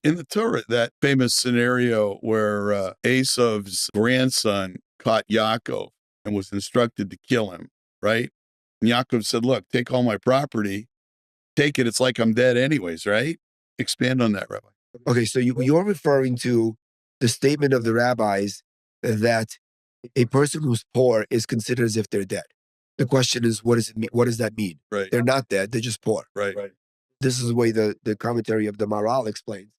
In the Torah, that famous scenario where Esav's grandson caught Yaakov and was instructed to kill him, right? And Yaakov said, look, take all my property, take it. It's like I'm dead anyways, right? Expand on that, Rabbi. Okay, so you're referring to the statement of the rabbis that a person who's poor is considered as if they're dead. The question is, what does it mean? What does that mean? Right. They're not dead, they're just poor. Right. This is the way the commentary of the Maral explains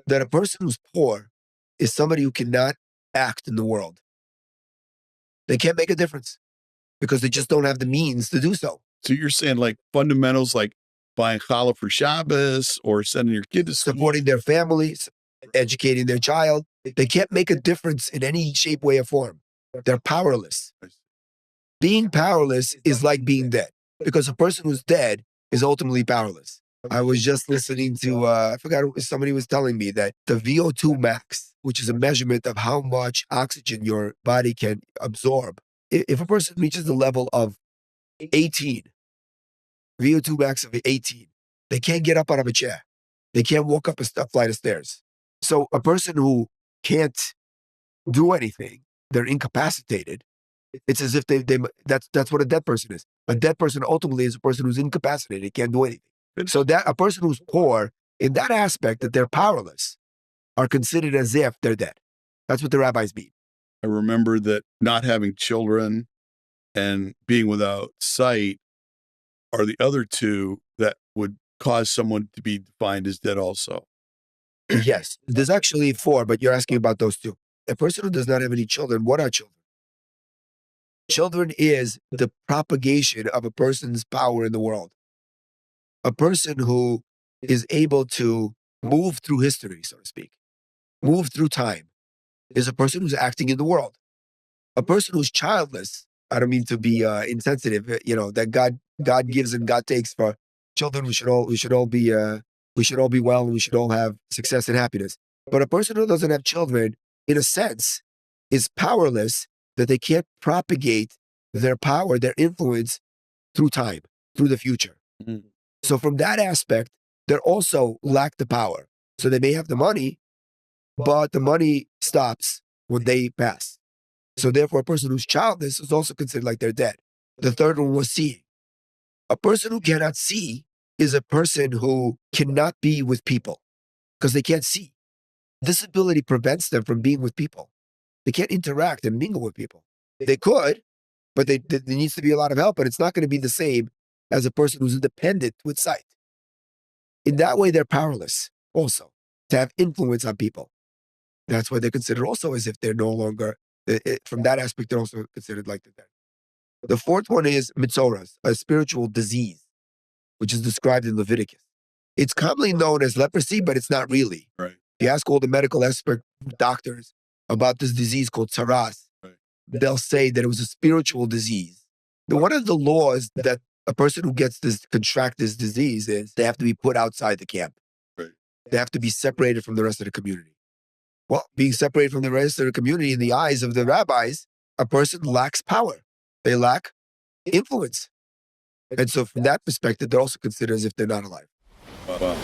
that a person who's poor is somebody who cannot act in the world. They can't make a difference because they just don't have the means to do so. So you're saying like fundamentals like buying challah for Shabbos or sending your kid to school? Supporting their families, educating their child. They can't make a difference in any shape, way, or form. They're powerless. Being powerless is like being dead because a person who's dead is ultimately powerless. I was just listening to, I forgot, somebody was telling me that the VO2 max, which is a measurement of how much oxygen your body can absorb, if a person reaches the level of 18, VO2 max of 18, they can't get up out of a chair. They can't walk up a flight of stairs. So a person who can't do anything, they're incapacitated. It's as if that's what a dead person is. A dead person ultimately is a person who's incapacitated, can't do anything. So that a person who's poor, in that aspect that they're powerless, are considered as if they're dead. That's what the rabbis mean. I remember that not having children and being without sight are the other two that would cause someone to be defined as dead also. Yes, there's actually 4, but you're asking about those 2. A person who does not have any children, what are children? Children is the propagation of a person's power in the world. A person who is able to move through history, so to speak, move through time, is a person who's acting in the world. A person who's childless, I don't mean to be insensitive, that God gives and God takes for children. We should all be well, and we should all have success and happiness. But a person who doesn't have children, in a sense, is powerless, that they can't propagate their power, their influence through time, through the future. Mm-hmm. So from that aspect, they also lack the power. So they may have the money, but the money stops when they pass. So therefore, a person who's childless is also considered like they're dead. The third one was seeing. A person who cannot see is a person who cannot be with people because they can't see. Disability prevents them from being with people. They can't interact and mingle with people. They could, but there needs to be a lot of help, and it's not going to be the same as a person who's independent with sight. In that way, they're powerless also to have influence on people. That's why they're considered also as if they're no longer, from that aspect, they're also considered like the dead. The 4th one is Metsora, a spiritual disease, which is described in Leviticus. It's commonly known as leprosy, but it's not really. Right. You ask all the medical expert doctors about this disease called tsaras, right. They'll say that it was a spiritual disease. One of the laws that a person who contract this disease is they have to be put outside the camp. Right. They have to be separated from the rest of the community. Well, being separated from the rest of the community in the eyes of the rabbis, a person lacks power. They lack influence. And so from that perspective, they're also considered as if they're not alive. Wow.